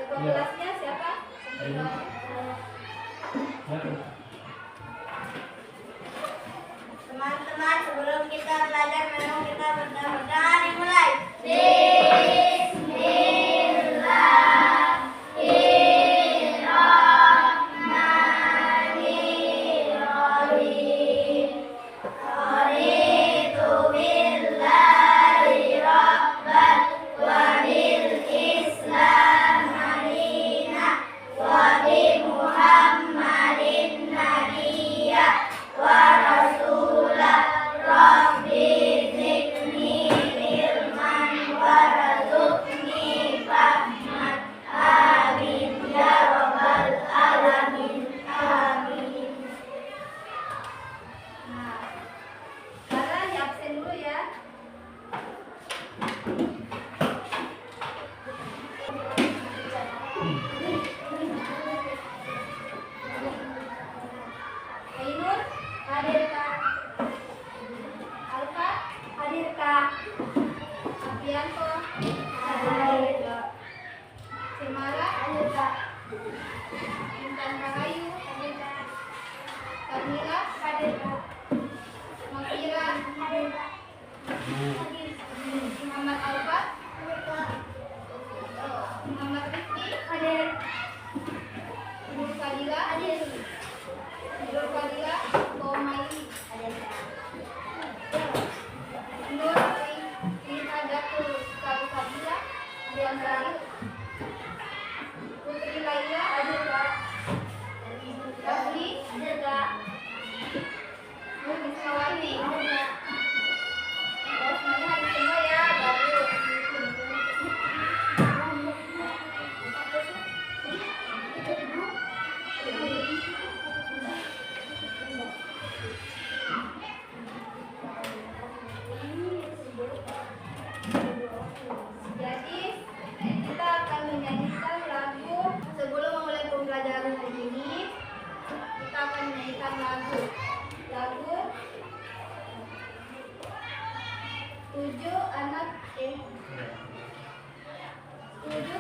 kelasnya siapa? Teman-teman, sebelum kita belajar memang kita berdoa dimulai.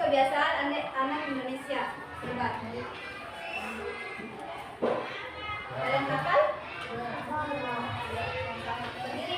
Kebiasaan anak Indonesia. Hebat. Kalian hafal? Berdiri.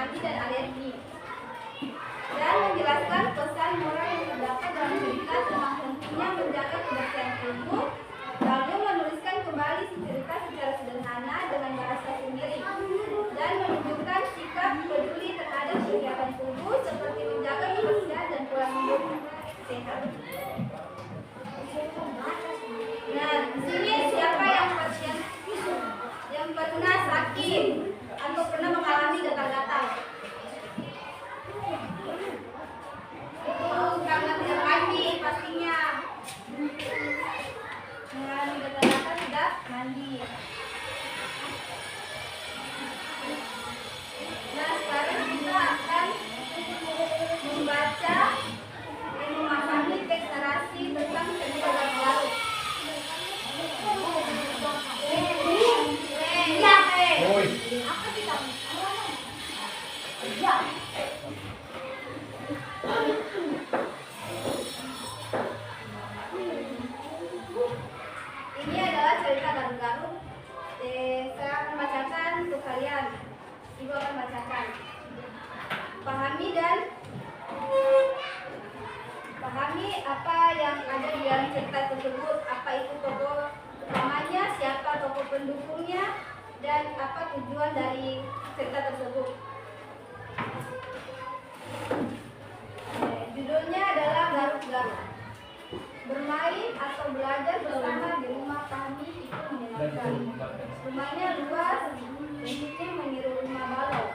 mandi dan alergi, dan menjelaskan pesan moral yang terdapat dalam cerita tentang pentingnya menjaga kebersihan tubuh, lalu menuliskan kembali cerita secara sederhana dengan bahasa sendiri, dan menunjukkan sikap peduli terhadap kesehatan tubuh seperti menjaga kebersihan dan pola hidup sehat. Nah, di sini siapa yang pernah sakit atau pernah mengalami gatal-gatal? Itu karena tidak mandi pastinya. Mengalami gatal-gatal tidak mandi. Nah, sekarang kita akan membaca dan memahami teks narasi tentang cerita Garut. Ini adalah cerita Garut. Saya akan bacakan untuk kalian. Ibu akan bacakan. Pahami apa yang ada di dalam cerita tersebut. Apa itu tokoh utamanya, siapa tokoh pendukungnya, dan apa tujuan dari cerita tersebut. Judulnya adalah Garut. Bermain atau belajar bersama di rumah Pahmi itu menyenangkan. Rumahnya luas, bentuknya meniru rumah Balau,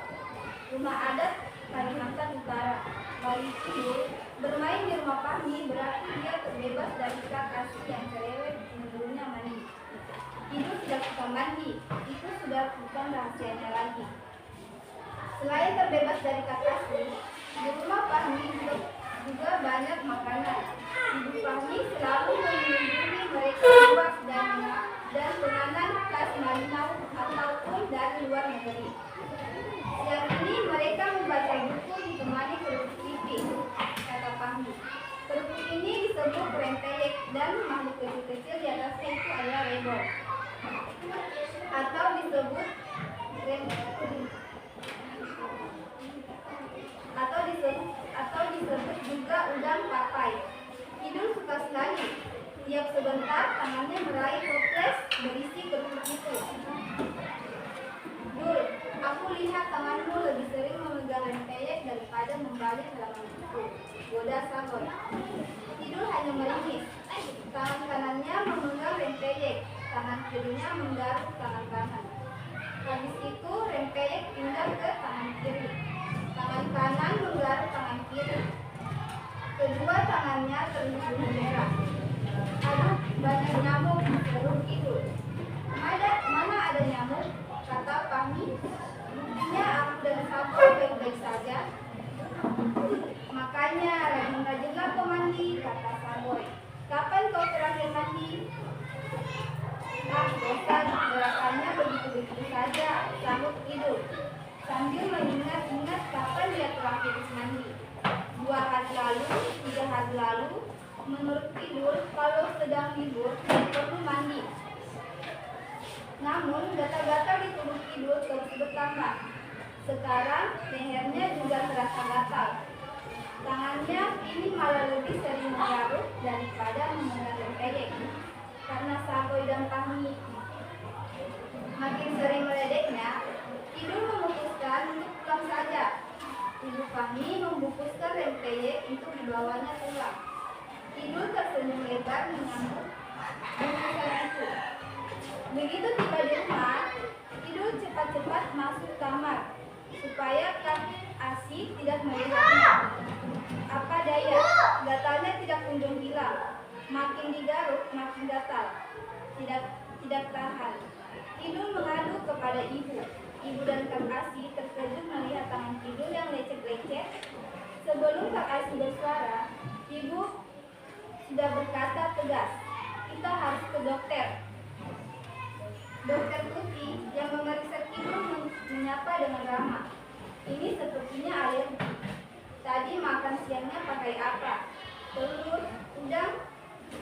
rumah adat Kalimantan Utara. Bagi Idul, bermain di rumah Pahmi berarti dia terbebas dari kak asli yang cerewet menyuruhnya mandi. Idul tidak suka mandi, itu sudah bukan rahasianya lagi. Selain terbebas dari kak asli, di rumah Pahmi juga banyak makanan. Ibu Fahmi selalu mengunjungi mereka luas dan penganan khas Malinau ataupun dari luar negeri. Siang ini mereka membaca buku ditemani kerupuk tipis, kata Fahmi. Kerupuk ini disebut rempeyek dan makhluk kecil-kecil di atasnya itu adalah rebor, atau disebut juga udang papai. Idul suka sekali. Tiap sebentar tangannya meraih toples berisi kerupuk itu. Dul, aku lihat tanganmu lebih sering memegang rempeyek daripada membalik halaman buku, goda Sagoy. Idul hanya meringis. Tangan kanannya memegang rempeyek, tangan kirinya menggaruk tangan kanan. Habis itu rempeyek pindah ke tangan kiri. Tangan kanan menggaruk tangan kiri. Kedua tangannya terlihat merah. Aduh, banyak nyamuk, seru Idul. Mana ada nyamuk? Kata Fahmi. Buktinya aku dan Sagoy baik-baik saja. Makanya rajin-rajinlah kau mandi, kata Sagoy. Kapan kau terakhir mandi? Bosan, gerakannya begitu-begitu saja, sahut Idul sambil mengingat-ingat kapan dia terakhir mandi. 2 hari lalu, 3 hari lalu. Menurut Idul, kalau sedang libur, tidak perlu mandi. Namun, gatal-gatal di tubuh Idul terus bertambah. Sekarang, lehernya juga terasa gatal. Tangannya kini malah lebih sering mengarut daripada memegang rempeyek. Karena Sagoy dan Fahmi makin sering meledeknya, Idul memutuskan untuk pulang saja. Ibu Fahmi membungkuskan rempeyek untuk dibawanya pulang. Idul tersenyum lebar menyambut bungkusan itu. Begitu tiba di rumah, Idul cepat-cepat masuk kamar supaya Kang Asih tidak melihatnya. Apa daya, gatalnya tidak kunjung hilang. Makin digaruk, makin gatal. Tidak tahan. Idul mengadu kepada ibu. Ibu dan Kang Asih terkejut melihat tangan Idul yang lecet-lecet. Sebelum Kang Asih bersuara, ibu sudah berkata tegas, kita harus ke dokter. Dokter Putih yang memeriksa Idul menyapa dengan ramah. Ini sepertinya alergi. Tadi makan siangnya pakai apa? Telur, udang.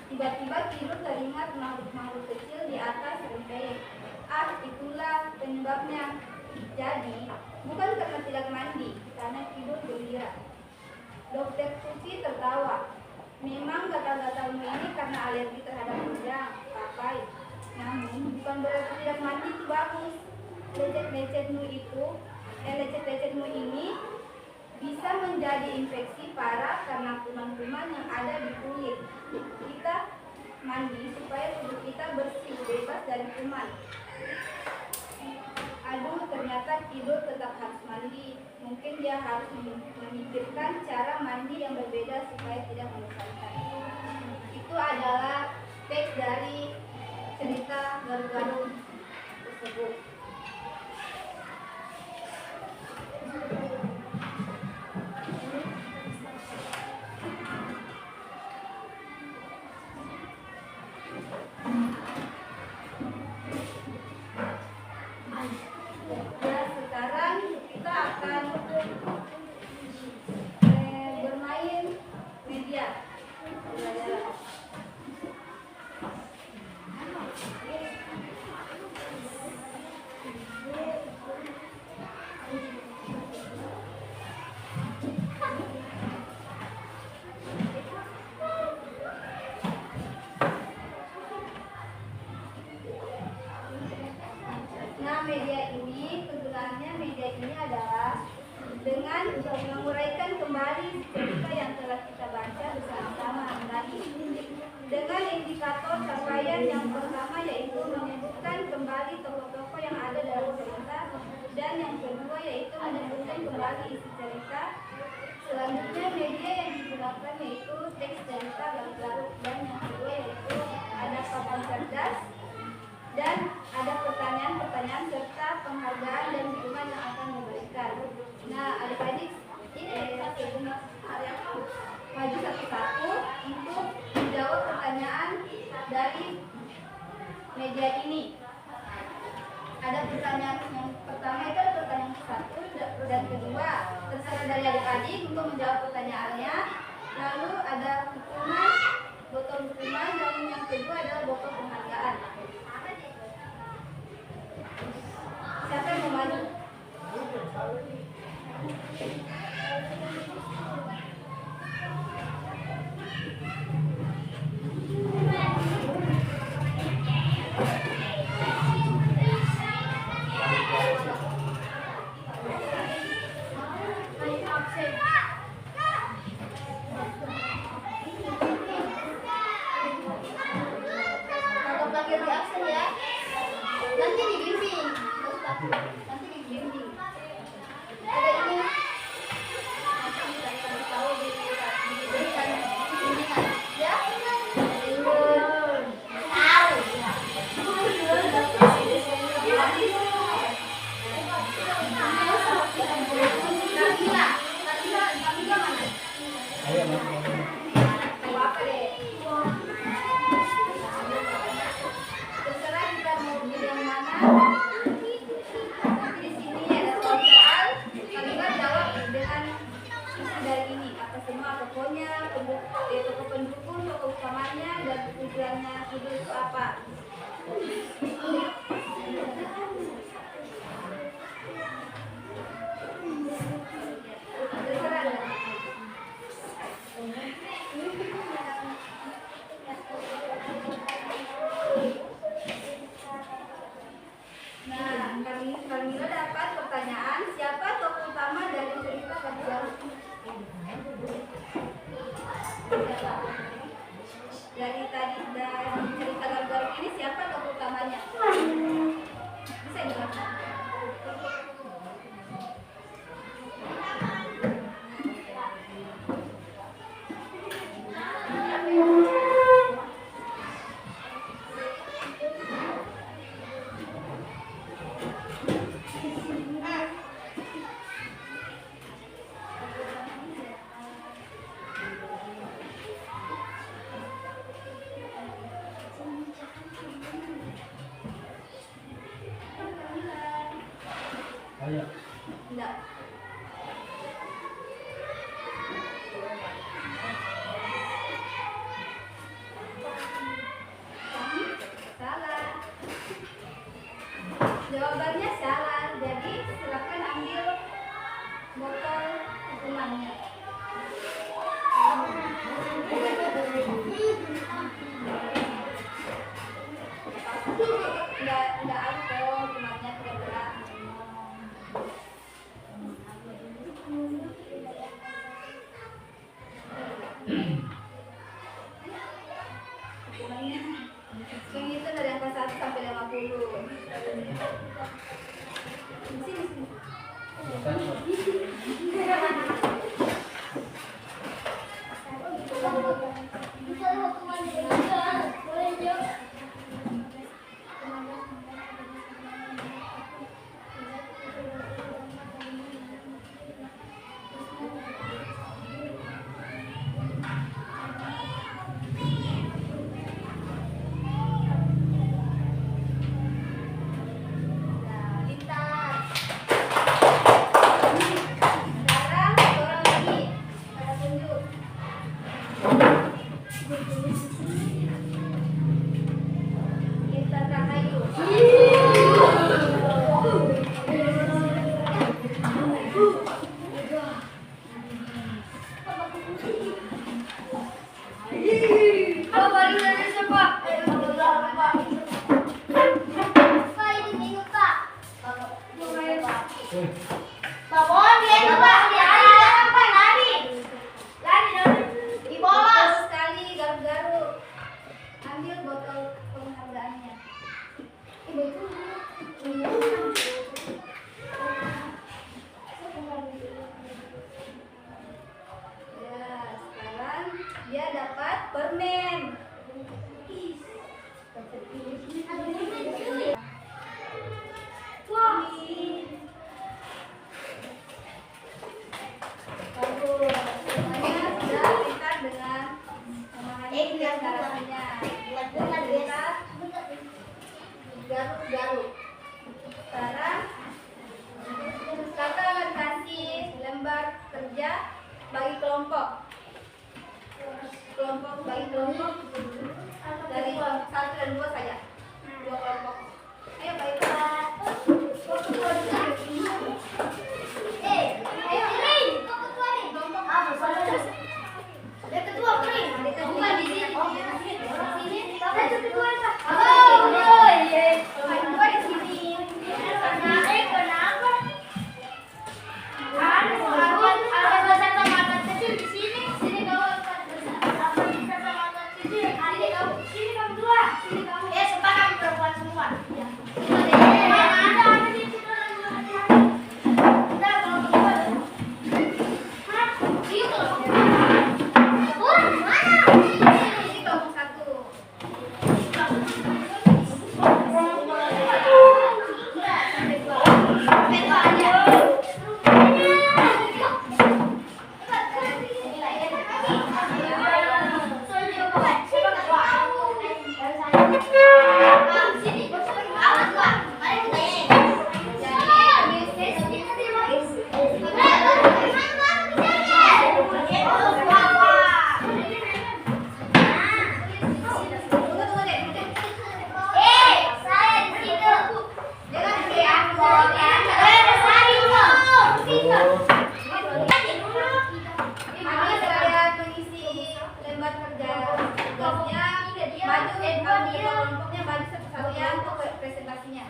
Tiba-tiba Idul teringat makhluk-makhluk kecil di atas rempeyek. Itulah penyebabnya. Jadi, Bukan karena tidak mandi, karena tidur gembira. Dokter Tuti tertawa. Memang gatal-gatalmu ini karena alergi terhadap udang, papai. Namun bukan berarti tidak mandi itu bagus. Lecet-lecetmu ini bisa menjadi infeksi parah karena kuman-kuman yang ada di kulit. Kita mandi supaya tubuh kita bersih, bebas dari kuman. Aduh, ternyata tidur tetap harus mandi. Mungkin dia harus memikirkan cara mandi yang berbeda supaya tidak membosankan. Itu adalah teks dari cerita Galuh-Galuh tersebut. Sekarang kita akan bermain media. Media ini adalah dengan menguraikan kembali cerita yang telah kita baca bersama-sama tadi dengan indikator capaian yang pertama yaitu menyebutkan kembali tokoh-tokoh yang ada dalam cerita, dan yang kedua yaitu menyebutkan kembali isi cerita. Selanjutnya media yang digunakan yaitu teks cerita Galuh-Galuh, dan yang kedua yaitu ada papan cerdas dan ada pertanyaan-pertanyaan serta penghargaan dan dukungan yang akan diberikan. Nah, adik-adik maju satu-satu untuk menjawab pertanyaan dari media ini. Ada pertanyaan yang pertama itu ada pertanyaan satu dan kedua, terserah dari adik-adik untuk menjawab pertanyaannya. Lalu ada hukuman, botol hukuman, dan yang kedua adalah botol penghargaan. Siapa yang mau maju? Kalau pakai di absen ya, nanti dibimbing. Nanti dibimbing. Ada ini tahu diberikan bimbingan ya. Terserah kita mau pilih yang mana. Nanti di sini ada soal-soal, kalian jawab dengan isi dari ini. Apa semua tokohnya, tokoh pendukung, tokoh utamanya, dan tujuannya hidup itu apa. Nah, Carmila dapat pertanyaan, siapa tokoh utama dari cerita Galuh-Galuh? Siapa? Dari cerita Galuh-Galuh ini siapa tokoh utamanya? Bisa dibaca? Enggak. Salah. Jawabannya salah. Jadi silakan ambil Enggak alkohol, kumannya tidak berat. Yang itu dari angka 1 sampai 50. Sini, sini. Ambil botol penghargaannya. Ya, sekarang dia dapat permen. Bagus. Semuanya sudah pintar dengan memahami caranya. Garuk-garuk. Sekarang kakak akan kasih lembar kerja bagi kelompok. Bagi kelompok dari 1 dan 2 saja. 2 kelompok. Ayo bagi kelompok. Yang kedua kering. Kedua di sini. Yang kedua kelompoknya bagi satu-satu ya untuk presentasinya.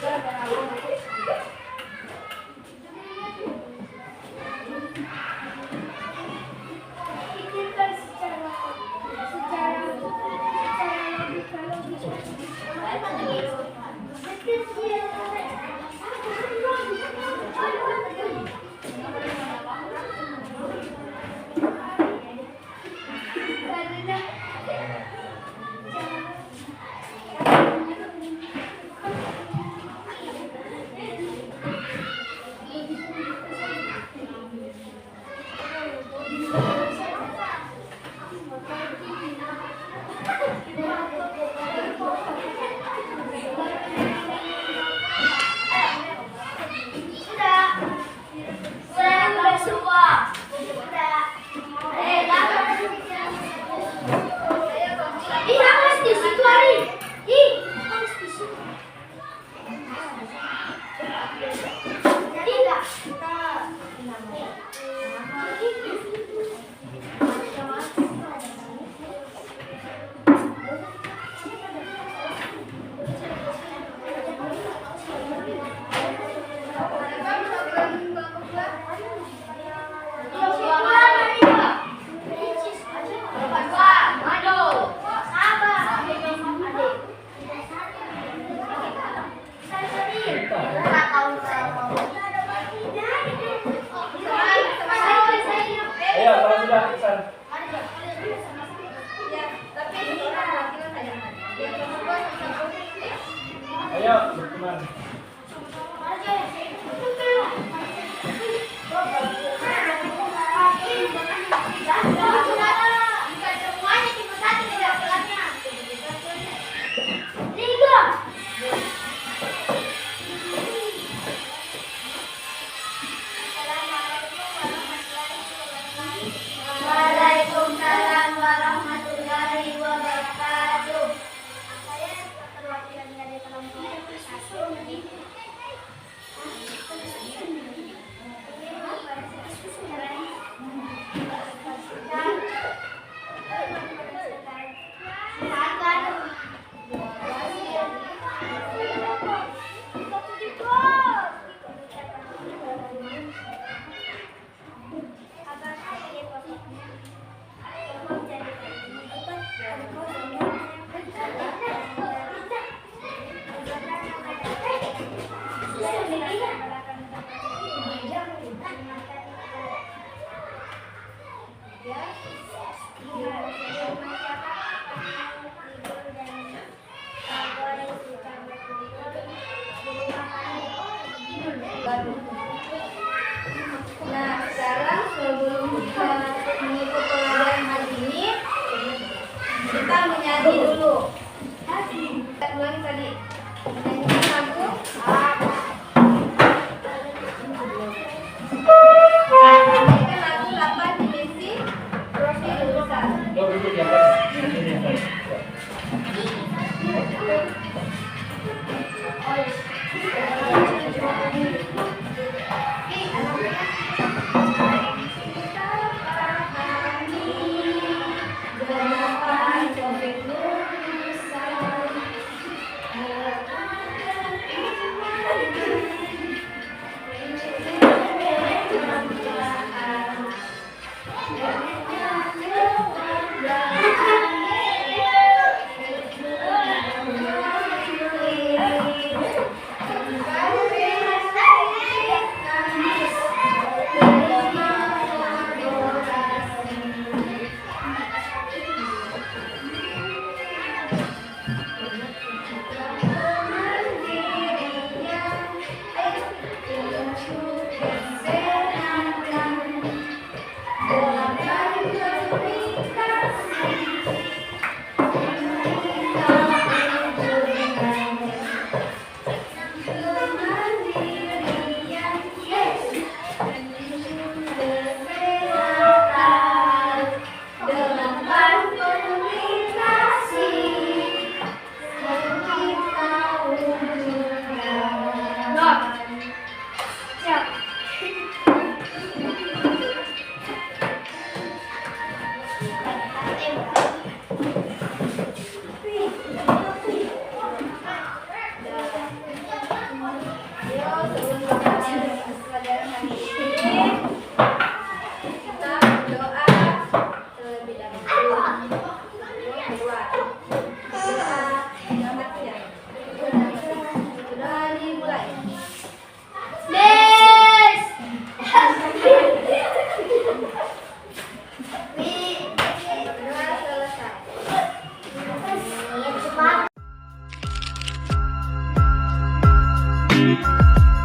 Pikirkan secara Ayo, berteman. Waalaikumsalam warahmatullahi wabarakatuh. Saya perwakilan dari kelompok 1. Nah, sekarang sebelum kita mengikuti pelajaran hari ini, kita menyanyi dulu. Kita ulangi tadi. Menyanyikan lagu. Menyanyikan lagu 8 dimensi profil lurusan. Oh, duduk di atas. Ini di atas.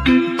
Thank